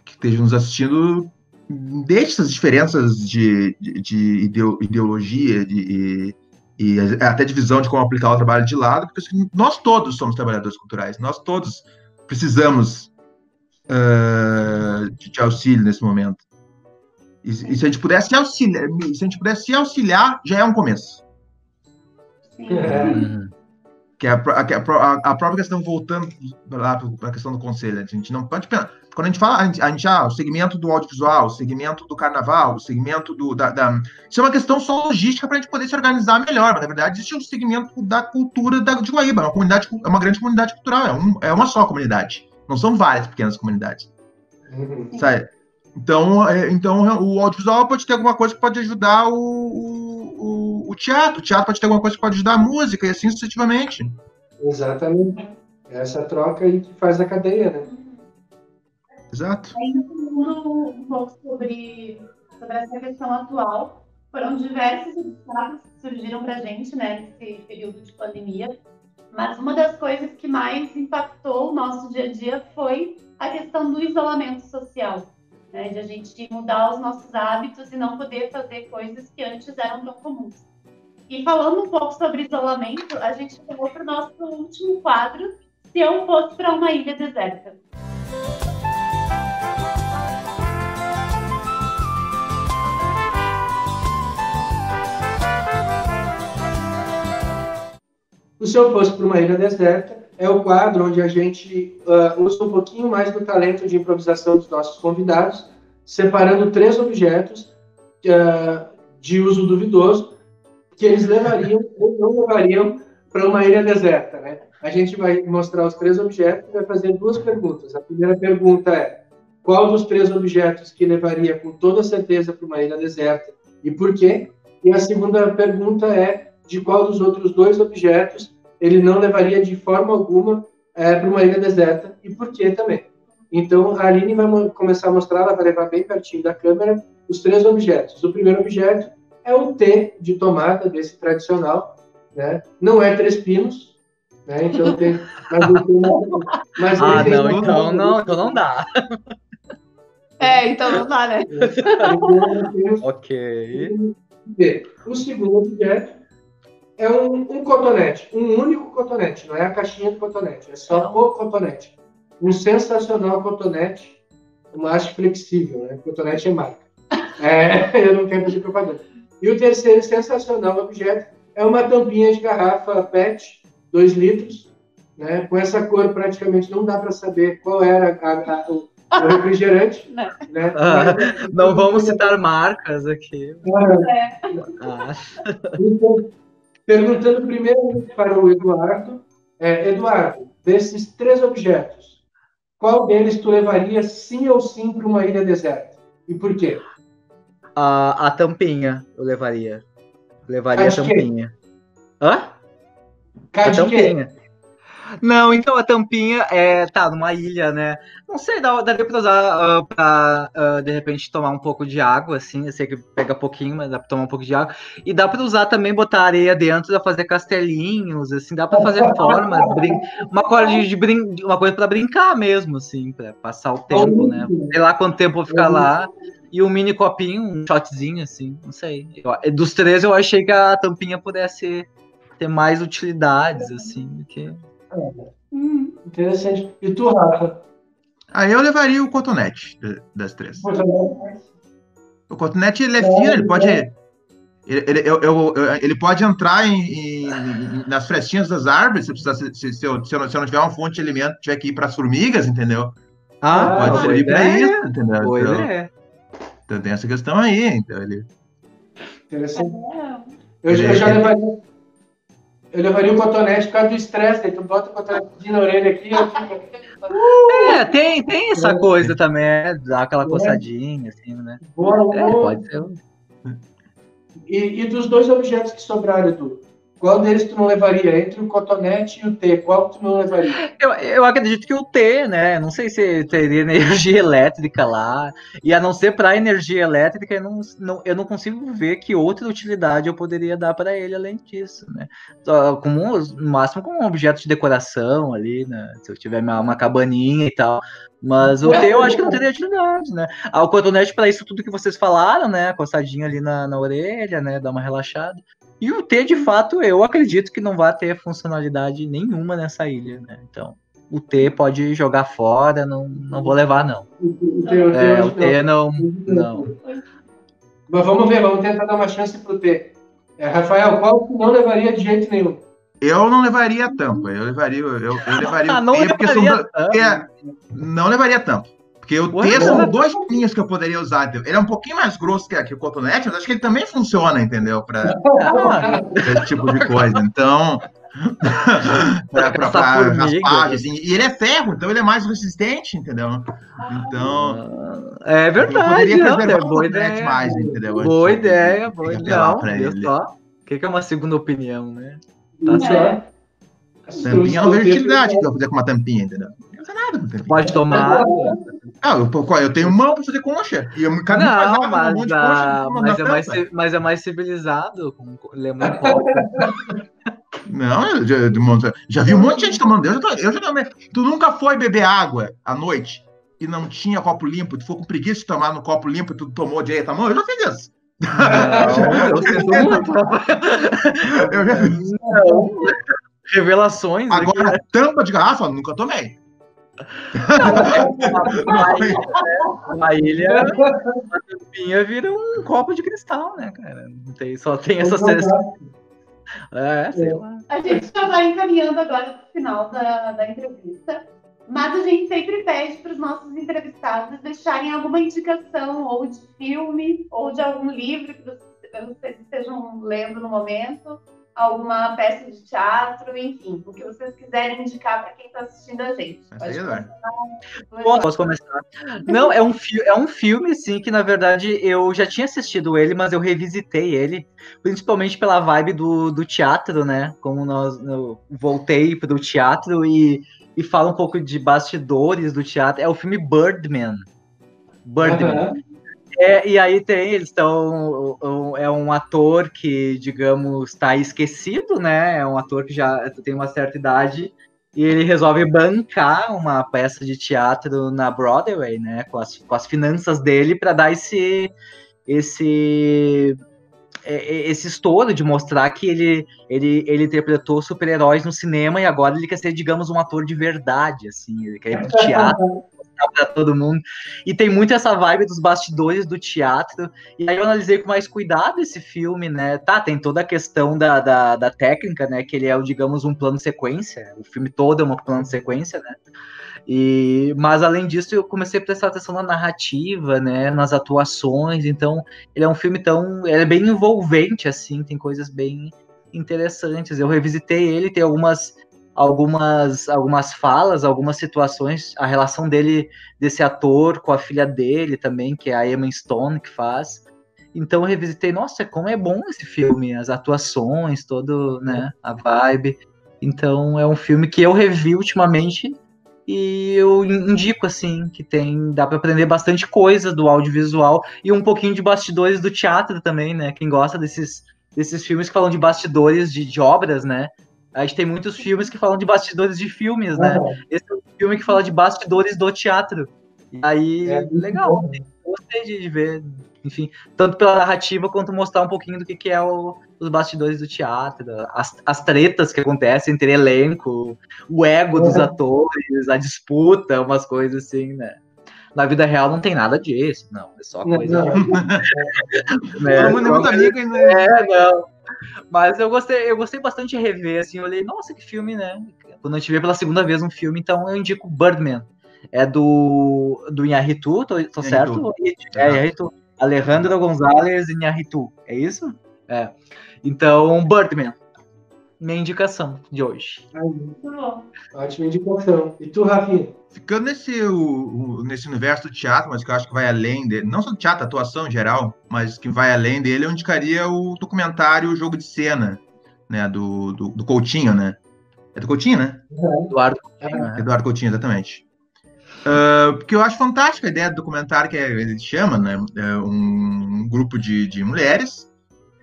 que estejam nos assistindo, deixe essas diferenças de ideologia e até de visão de como aplicar o trabalho de lado, porque nós todos somos trabalhadores culturais, nós todos precisamos de auxílio nesse momento. E se a gente pudesse se auxiliar, já é um começo. Sim. Que a própria questão, voltando lá para a questão do conselho, a gente não pode pensar. Quando a gente fala, o segmento do audiovisual, o segmento do carnaval, o segmento isso é uma questão só logística para a gente poder se organizar melhor, mas na verdade existe um segmento da cultura de Guaíba, é uma grande comunidade cultural, é uma só comunidade, não são várias pequenas comunidades. Sabe? Então, o audiovisual pode ter alguma coisa que pode ajudar o teatro pode ter alguma coisa que pode ajudar a música, e assim sucessivamente. Exatamente. Essa troca aí que faz a cadeia, né? Exato. Ainda falando um pouco sobre essa questão atual, foram diversos obstáculos que surgiram para a gente, né, nesse período de pandemia, mas uma das coisas que mais impactou o nosso dia a dia foi a questão do isolamento social. Né, de a gente mudar os nossos hábitos e não poder fazer coisas que antes eram tão comuns. E falando um pouco sobre isolamento, a gente chegou para o nosso último quadro, Se Eu Fosse para uma Ilha Deserta. O Se Eu Fosse para uma Ilha Deserta é o quadro onde a gente usa um pouquinho mais do talento de improvisação dos nossos convidados, separando 3 objetos de uso duvidoso que eles levariam ou não levariam para uma ilha deserta, né? A gente vai mostrar os 3 objetos e vai fazer 2 perguntas. A primeira pergunta é: qual dos 3 objetos que levaria com toda certeza para uma ilha deserta e por quê? E a segunda pergunta é: de qual dos outros 2 objetos ele não levaria de forma alguma para uma ilha deserta e por quê também. Então, a Aline vai começar a mostrar, ela vai levar bem pertinho da câmera, os 3 objetos. O primeiro objeto é o T de tomada, desse tradicional, né? Não é 3 pinos, né? Então tem... então não dá. Então não dá, né? Ok. O segundo objeto é um cotonete, um único cotonete, não é a caixinha do cotonete, é só o cotonete. Um sensacional cotonete, um haste flexível, né? Cotonete é marca. Eu não quero fazer propaganda. E o terceiro sensacional objeto é uma tampinha de garrafa PET, 2 litros, né? Com essa cor praticamente não dá para saber qual era o refrigerante. Né? Não vamos citar marcas aqui. Então, perguntando primeiro para o Eduardo. Eduardo, desses 3 objetos, qual deles tu levaria sim ou sim para uma ilha deserta? E por quê? A tampinha eu levaria. Levaria a tampinha. Hã? A tampinha. Não, então a tampinha tá numa ilha, né? Não sei, daria pra usar pra, de repente, tomar um pouco de água, assim. Eu sei que pega pouquinho, mas dá pra tomar um pouco de água. E dá pra usar também, botar areia dentro, pra fazer castelinhos, assim. Dá pra fazer formas, uma coisa pra brincar mesmo, assim, pra passar o tempo, né? Sei lá quanto tempo eu vou ficar lá. e um mini copinho, um shotzinho, assim, não sei. Dos 3 eu achei que a tampinha pudesse ter mais utilidades, assim, do que... Interessante. E tu, Rafa? Aí eu levaria o cotonete das 3. O cotonete, ele é fino, ele pode... Ele pode entrar nas frestinhas das árvores, se eu não tiver uma fonte de alimento, tiver que ir para as formigas, entendeu? Pode servir para isso, entendeu? Então tem essa questão aí. Então ele... Interessante. Eu levaria o cotonete por causa do estresse, aí tu bota o cotonete na orelha aqui. Tem essa coisa também, dar aquela coçadinha, assim, né? Pode ser. E dos 2 objetos que sobraram, Edu, qual deles tu não levaria? Entre o cotonete e o T, qual tu não levaria? Eu acredito que o T, né? Não sei se teria energia elétrica lá. E a não ser para energia elétrica, eu não consigo ver que outra utilidade eu poderia dar para ele além disso, né? No máximo como um objeto de decoração ali, né? Se eu tiver uma cabaninha e tal. Mas o T eu acho que não teria utilidade, né? O cotonete para isso tudo que vocês falaram, né? Coçadinha ali na orelha, né? Dar uma relaxada. E o T, de fato, eu acredito que não vai ter funcionalidade nenhuma nessa ilha, né? Então, o T pode jogar fora, não vou levar, não. O T não. Mas vamos ver, vamos tentar dar uma chance pro T. Rafael, qual tu não levaria de jeito nenhum? Eu não levaria a tampa, eu levaria o T, porque não levaria a tampa. Porque o T são 2 pinhos que eu poderia usar. Entendeu? Ele é um pouquinho mais grosso que o cotonete, mas acho que ele também funciona, entendeu? Para esse tipo de coisa. Então, para raspar, assim. E ele é ferro, então ele é mais resistente, entendeu? Então, é verdade. Eu poderia preservar o cotonete mais, entendeu? Boa ideia. Só. O que é uma segunda opinião, né? Tá certo. Tampinha eu não vejo utilidade que eu fazer com uma tampinha, entendeu? Não usa nada com tampinha. Pode tomar. Eu tenho mão pra fazer concha. E eu mas é mais civilizado, lembrando copo. Não, já vi um monte de gente tomando. Eu já tomei. Tu nunca foi beber água à noite e não tinha copo limpo, tu ficou com preguiça de tomar no copo limpo e tu tomou direito a mão? Eu já fiz isso. Eu sinto muito. Eu já fiz isso. Revelações. Agora, tampa de garrafa, nunca tomei. Uma ilha, a tampinha vira um copo de cristal, né, cara? Só tem essa seleção. Sei lá. A gente já vai encaminhando agora para o final da entrevista, mas a gente sempre pede para os nossos entrevistados deixarem alguma indicação ou de filme ou de algum livro que vocês estejam lendo no momento, alguma peça de teatro, enfim, o que vocês quiserem indicar para quem está assistindo a gente. Posso começar? Não, é um filme, assim, que na verdade eu já tinha assistido ele, mas eu revisitei ele, principalmente pela vibe do teatro, né? Como eu voltei para o teatro e fala um pouco de bastidores do teatro. É o filme Birdman. E aí eles estão... É um ator que, digamos, está esquecido, né? É um ator que já tem uma certa idade e ele resolve bancar uma peça de teatro na Broadway, né? Com as finanças dele para dar esse estouro de mostrar que ele interpretou super-heróis no cinema e agora ele quer ser, digamos, um ator de verdade, assim. Ele quer ir pro teatro, para todo mundo. E tem muito essa vibe dos bastidores do teatro. E aí eu analisei com mais cuidado esse filme, né? Tem toda a questão da técnica, né? Que ele é, digamos, um plano sequência. O filme todo é um plano sequência, né? Mas além disso, eu comecei a prestar atenção na narrativa, né? Nas atuações. Então, ele é um filme ele é bem envolvente, assim. Tem coisas bem interessantes. Eu revisitei ele, tem algumas falas, algumas situações, a relação desse ator com a filha dele também, que é a Emma Stone que faz. Então eu revisitei, nossa, como é bom esse filme, as atuações, todo, né, a vibe. Então é um filme que eu revi ultimamente e eu indico, assim, que dá para aprender bastante coisa do audiovisual e um pouquinho de bastidores do teatro também, né? Quem gosta desses filmes que falam de bastidores de obras, né? A gente tem muitos filmes que falam de bastidores de filmes, né? Esse é um filme que fala de bastidores do teatro. E aí, legal. gostei de ver, enfim, tanto pela narrativa quanto mostrar um pouquinho do que é os bastidores do teatro, as tretas que acontecem entre elenco, o ego dos atores, a disputa, umas coisas assim, né? Na vida real não tem nada disso, não, é só coisa Todo mundo é muito amigo, né? não. Mas eu gostei bastante de rever, assim, eu olhei, nossa, que filme, né? Quando a gente vê pela segunda vez um filme, então eu indico Birdman. É do Iñárritu, tô certo? Iñárritu. Alejandro González Iñárritu, é isso? É. Então, Birdman, minha indicação de hoje. Muito bom. Ótima indicação. E tu, Rafinha? Ficando nesse universo do teatro, mas que eu acho que vai além dele, não só do teatro, atuação em geral, mas que vai além dele, eu indicaria o documentário Jogo de Cena, né, do Coutinho, né? É do Coutinho, né? Eduardo Coutinho. Eduardo Coutinho, exatamente. Porque eu acho fantástica a ideia do documentário que ele chama, né? Um grupo de mulheres,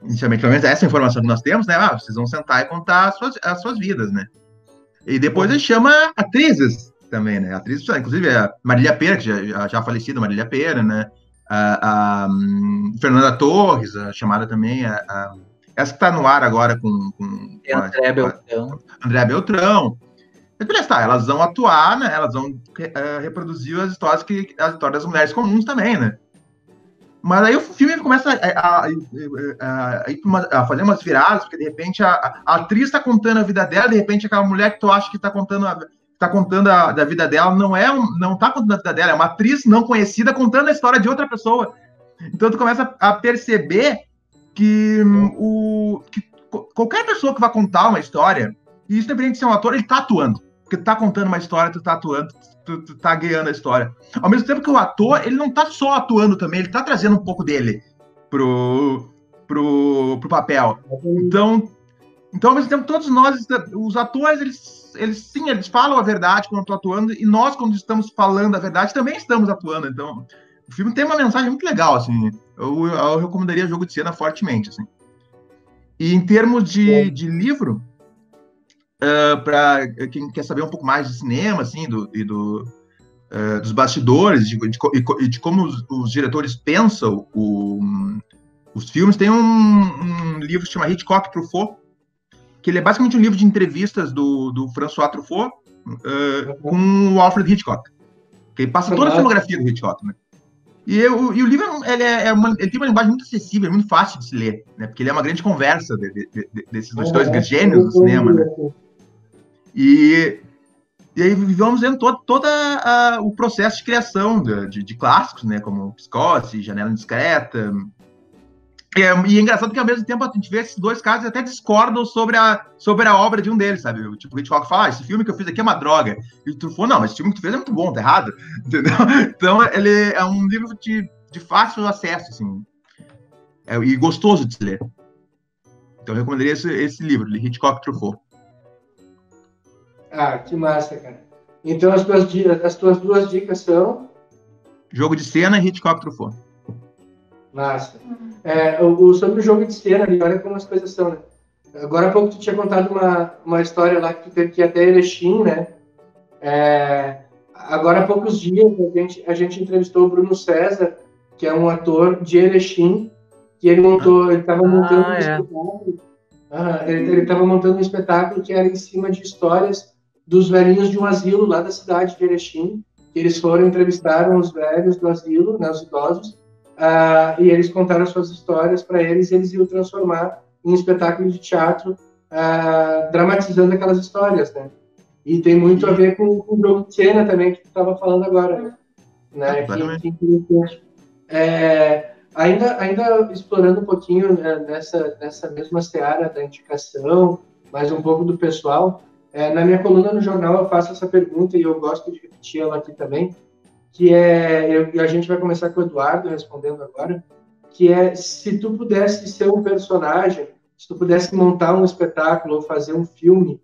inicialmente, pelo menos essa informação que nós temos, né? Vocês vão sentar e contar as suas vidas, né? E depois ele chama atrizes também, né? Atrizes, inclusive a Marília Pêra, que já falecida, Marília Pêra, né? A Fernanda Torres, a chamada também, essa que está no ar agora com Andréa Beltrão. Mas, tá, elas vão atuar, né? Elas vão reproduzir as histórias das mulheres comuns também, né? Mas aí o filme começa a fazer umas viradas, porque de repente a atriz está contando a vida dela, de repente aquela mulher que tu acha que está contando da vida dela não está contando a vida dela, é uma atriz não conhecida contando a história de outra pessoa. Então tu começa a perceber que qualquer pessoa que vai contar uma história, e isso independente de ser um ator, ele está atuando. Porque tu tá contando uma história, tu tá atuando, tu tá guiando a história. Ao mesmo tempo que o ator, ele não tá só atuando também, ele tá trazendo um pouco dele pro papel. Então, ao mesmo tempo, todos nós, os atores, eles falam a verdade quando estão atuando, e nós, quando estamos falando a verdade, também estamos atuando. Então, o filme tem uma mensagem muito legal, assim. Eu recomendaria Jogo de Cena fortemente, assim. E em termos de livro, para quem quer saber um pouco mais de cinema, assim, dos bastidores, de como os diretores pensam os filmes, tem um livro que se chama Hitchcock Truffaut, que ele é basicamente um livro de entrevistas do François Truffaut com o Alfred Hitchcock, que ele passa toda a filmografia do Hitchcock, né? E o livro ele tem uma linguagem muito acessível, é muito fácil de se ler, né? Porque ele é uma grande conversa desses dois grandes gênios do cinema, né? E aí vamos vendo todo o processo de criação de clássicos, né? Como Psicose, Janela Indiscreta. E é engraçado que, ao mesmo tempo, a gente vê esses dois caras e até discordam sobre a obra de um deles, sabe? Tipo, o Hitchcock fala, esse filme que eu fiz aqui é uma droga. E tu falou, não, mas esse filme que tu fez é muito bom, tá errado. Entendeu? Então, ele é um livro de fácil acesso, assim. E gostoso de se ler. Então, eu recomendaria esse livro, de Hitchcock Truffaut. Ah, que massa, cara. Então, as tuas duas dicas são... Jogo de Cena e Hitchcock Truffaut. Massa. Sobre o Jogo de Cena ali, olha como as coisas são, né? Agora há pouco tu tinha contado uma história lá que tu teve que ir até Erechim, né? Agora há poucos dias a gente entrevistou o Bruno César, que é um ator de Erechim, que ele estava montando um espetáculo. Ele estava montando um espetáculo que era em cima de histórias dos velhinhos de um asilo lá da cidade de Erechim. Eles entrevistaram os velhos do asilo, né, os idosos, e eles contaram suas histórias para eles, e eles iam transformar em um espetáculo de teatro, dramatizando aquelas histórias, né? E tem muito a ver com o Jogo de Cena também, que tu estava falando agora, né? Que interessante. Ainda explorando um pouquinho, né, nessa mesma seara da indicação, mais um pouco do pessoal, na minha coluna no jornal eu faço essa pergunta e eu gosto de repetir ela aqui também, que a gente vai começar com o Eduardo respondendo agora, que é: se tu pudesse ser um personagem, se tu pudesse montar um espetáculo ou fazer um filme,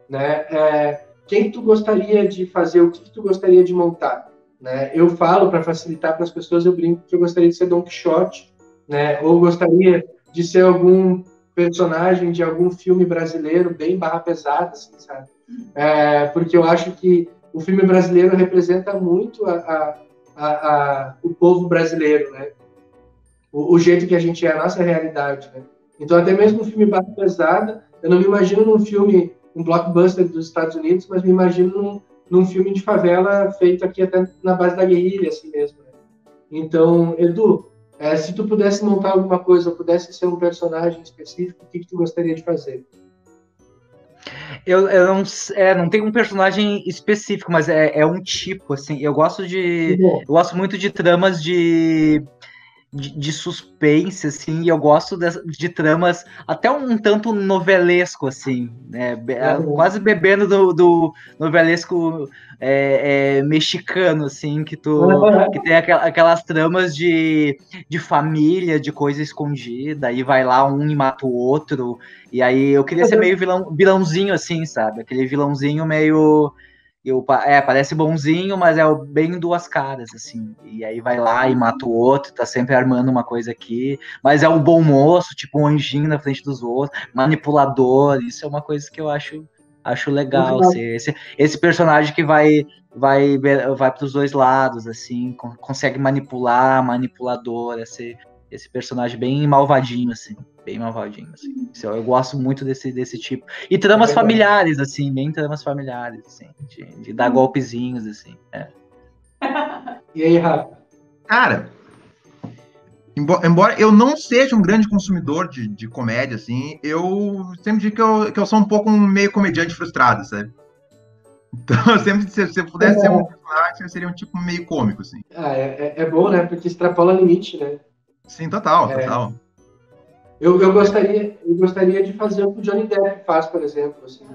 né, quem tu gostaria de fazer, o que tu gostaria de montar? Né? Eu falo, para facilitar para as pessoas, eu brinco que eu gostaria de ser Don Quixote, né? Ou gostaria de ser algum personagem de algum filme brasileiro bem barra pesada, assim, sabe? Porque eu acho que o filme brasileiro representa muito o povo brasileiro, né? O jeito que a gente é, a nossa realidade, né? Então, até mesmo um filme barra pesada, eu não me imagino num filme, um blockbuster dos Estados Unidos, mas me imagino num filme de favela feito aqui até na base da guerrilha, assim mesmo, né? Então, Edu, se tu pudesse montar alguma coisa, ou pudesse ser um personagem específico, o que tu gostaria de fazer? Eu não tenho um personagem específico, mas é um tipo, assim. Eu gosto muito de tramas de suspense, assim, e eu gosto de tramas até um tanto novelesco, assim, né? Quase bebendo do novelesco mexicano, assim, que tem aquelas tramas de família, de coisa escondida, aí vai lá um e mata o outro, e aí eu queria ser meio vilãozinho, assim, sabe? Aquele vilãozinho meio... parece bonzinho, mas bem duas caras, assim. E aí vai lá e mata o outro, tá sempre armando uma coisa aqui. Mas é um bom moço, tipo um anjinho na frente dos outros, manipulador. Isso é uma coisa que eu acho legal. Ser esse personagem que vai para os dois lados, assim, consegue manipulador, esse personagem bem malvadinho, assim. Bem malvadinho, assim. Eu gosto muito desse tipo. E tramas familiares, assim, bem tramas familiares, assim, de dar golpezinhos, assim. E aí, Rafa? Cara, embora eu não seja um grande consumidor de comédia, assim, eu sempre digo que eu sou um pouco meio comediante frustrado, sabe? Então, se eu pudesse ser um personagem, eu seria um tipo meio cômico, assim. É bom, né? Porque extrapola limite, né? Sim, total. Eu gostaria de fazer o que o Johnny Depp faz, por exemplo, assim,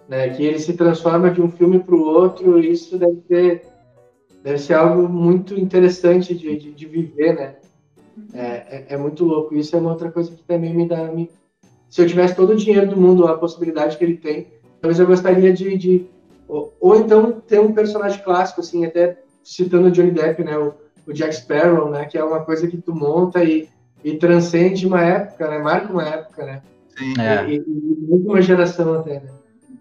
né? Que ele se transforma de um filme para o outro, e isso deve ser algo muito interessante de viver, né? É muito louco. Isso é uma outra coisa que também me dá... Se eu tivesse todo o dinheiro do mundo, a possibilidade que ele tem, talvez eu gostaria ou então ter um personagem clássico, assim, até citando o Johnny Depp, né? O Jack Sparrow, né? Que é uma coisa que tu monta e transcende uma época, né? Marca uma época, né? Sim. E muito uma geração até, né?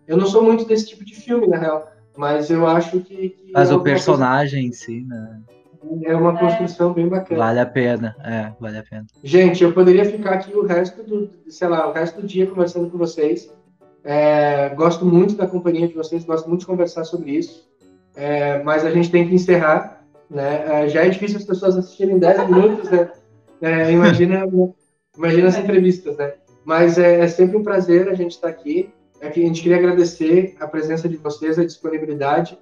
Eu não sou muito desse tipo de filme, na real, mas eu acho que mas o personagem em si, né? É uma construção bem bacana. Vale a pena, vale a pena. Gente, eu poderia ficar aqui o resto do dia conversando com vocês. Gosto muito da companhia de vocês, gosto muito de conversar sobre isso. Mas a gente tem que encerrar, né? Já é difícil as pessoas assistirem 10 minutos, né? Imagina as entrevistas, né? Mas é sempre um prazer a gente estar aqui. A gente queria agradecer a presença de vocês, a disponibilidade.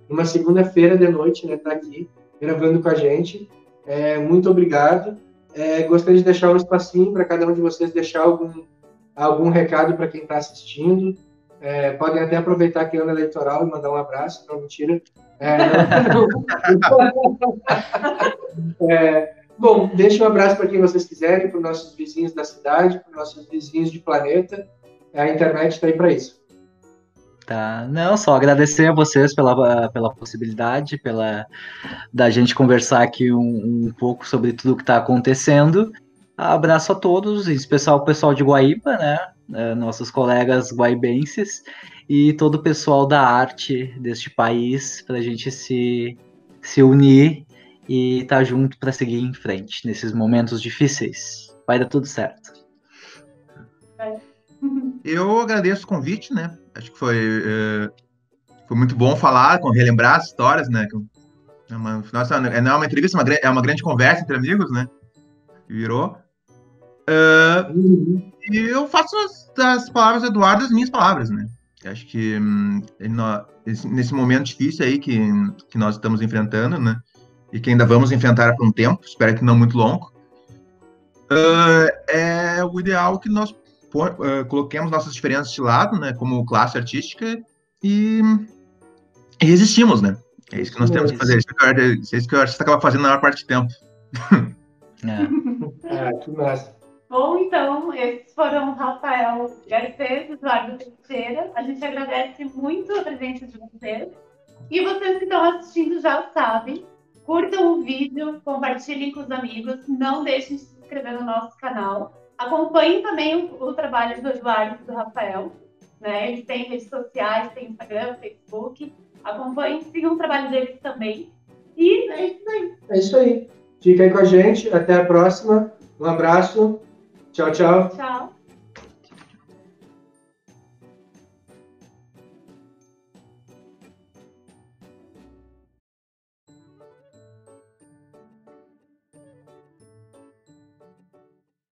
Numa segunda-feira de noite, né? Tá aqui gravando com a gente. Muito obrigado. Gostaria de deixar um espacinho para cada um de vocês deixar algum recado para quem está assistindo. Podem até aproveitar que é ano eleitoral e mandar um abraço. Não, mentira. Bom, deixe um abraço para quem vocês quiserem, para os nossos vizinhos da cidade, para os nossos vizinhos de planeta. A internet está aí para isso. Tá, não, só agradecer a vocês pela possibilidade, da gente conversar aqui um pouco sobre tudo que está acontecendo. Abraço a todos, em especial o pessoal de Guaíba, né, nossos colegas guaibenses, e todo o pessoal da arte deste país, para a gente se unir e estar junto para seguir em frente nesses momentos difíceis. Vai dar tudo certo. Eu agradeço o convite, né? Acho que foi muito bom falar, relembrar as histórias, né? Não é uma entrevista, é uma grande conversa entre amigos, né? Virou. E eu faço das palavras do Eduardo as minhas palavras, né? Acho que nesse momento difícil aí que nós estamos enfrentando, né? E que ainda vamos enfrentar por um tempo, espero que não muito longo, é o ideal que nós coloquemos nossas diferenças de lado, né, como classe artística, e resistimos, né? É isso que nós temos que fazer. Isso é isso que o artista acaba fazendo na maior parte do tempo. Que massa. Bom, então, esses foram Rafael Garcês e Eduardo Teixeira. A gente agradece muito a presença de vocês. E vocês que estão assistindo já sabem, curtam o vídeo, compartilhem com os amigos, não deixem de se inscrever no nosso canal. Acompanhem também o trabalho do Eduardo e do Rafael, né? Eles têm redes sociais, têm Instagram, Facebook. acompanhem, sigam o trabalho deles também. E é isso aí. É isso aí. Fica aí com a gente. Até a próxima. Um abraço. Tchau, tchau. Tchau.